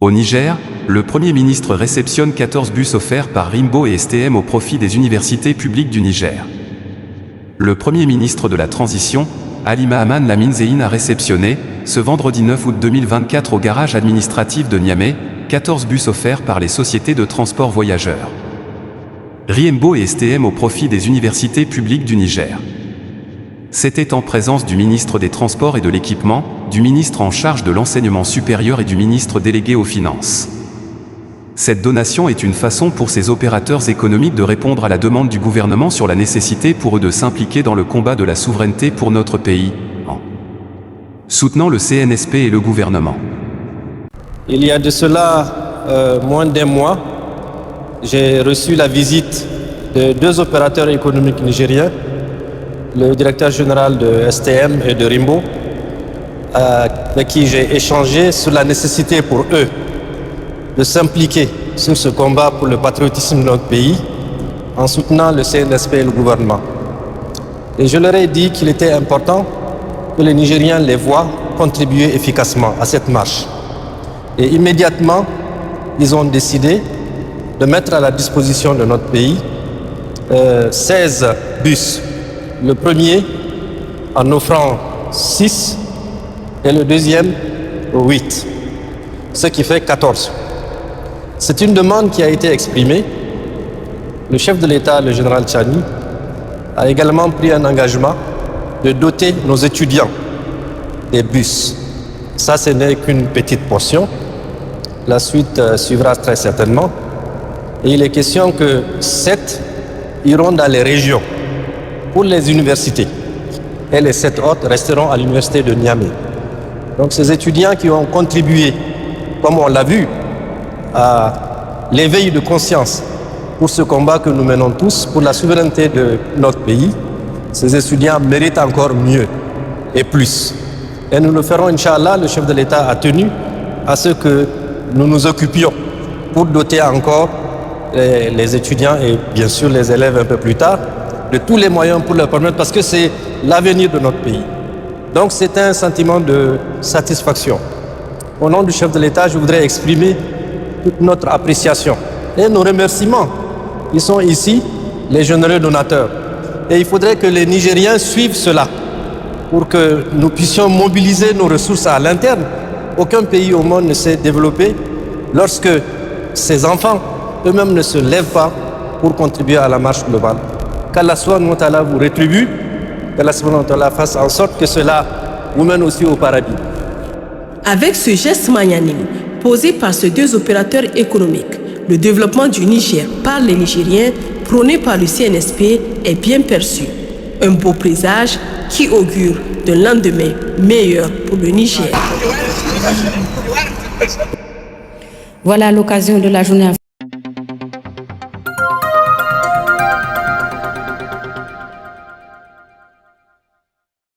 Au Niger, le Premier ministre réceptionne 14 bus offerts par Rimbo et STM au profit des universités publiques du Niger. Le Premier ministre de la Transition, Ali Mahaman Lamine Zeine, a réceptionné, ce vendredi 9 août 2024 au garage administratif de Niamey, 14 bus offerts par les sociétés de transport voyageurs. Rimbo et STM au profit des universités publiques du Niger. C'était en présence du ministre des Transports et de l'Équipement, du ministre en charge de l'enseignement supérieur et du ministre délégué aux Finances. Cette donation est une façon pour ces opérateurs économiques de répondre à la demande du gouvernement sur la nécessité pour eux de s'impliquer dans le combat de la souveraineté pour notre pays, en soutenant le CNSP et le gouvernement. Il y a de cela moins d'un mois, j'ai reçu la visite de deux opérateurs économiques nigériens, le directeur général de STM et de Rimbo, avec qui j'ai échangé sur la nécessité pour eux de s'impliquer sur ce combat pour le patriotisme de notre pays en soutenant le CNSP et le gouvernement. Et je leur ai dit qu'il était important que les Nigériens les voient contribuer efficacement à cette marche. Et immédiatement, ils ont décidé de mettre à la disposition de notre pays 16 bus. Le premier en offrant 6 et le deuxième 8, ce qui fait 14. C'est une demande qui a été exprimée. Le chef de l'État, le général Tchani, a également pris un engagement de doter nos étudiants des bus. Ça, ce n'est qu'une petite portion. La suite suivra très certainement. Et il est question que 7 iront dans les régions pour les universités. Et les 7 autres resteront à l'université de Niamey. Donc ces étudiants qui ont contribué, comme on l'a vu, à l'éveil de conscience pour ce combat que nous menons tous pour la souveraineté de notre pays, ces étudiants méritent encore mieux et plus. Et nous le ferons, Inch'Allah. Le chef de l'État a tenu à ce que nous nous occupions pour doter encore les étudiants et bien sûr les élèves un peu plus tard de tous les moyens pour leur permettre, parce que c'est l'avenir de notre pays. Donc c'est un sentiment de satisfaction. Au nom du chef de l'État, je voudrais exprimer toute notre appréciation et nos remerciements. Ils sont ici, les généreux donateurs. Et il faudrait que les Nigériens suivent cela pour que nous puissions mobiliser nos ressources à l'interne. Aucun pays au monde ne s'est développé lorsque ses enfants eux-mêmes ne se lèvent pas pour contribuer à la marche globale. Qu'Allah subhanahu wa ta'ala vous rétribue, qu'Allah subhanahu wa ta'ala fasse en sorte que cela vous mène aussi au paradis. Avec ce geste magnanime posé par ces deux opérateurs économiques, le développement du Niger par les Nigériens, prôné par le CNSP, est bien perçu. Un beau présage qui augure d'un lendemain meilleur pour le Niger. Voilà l'occasion de la journée.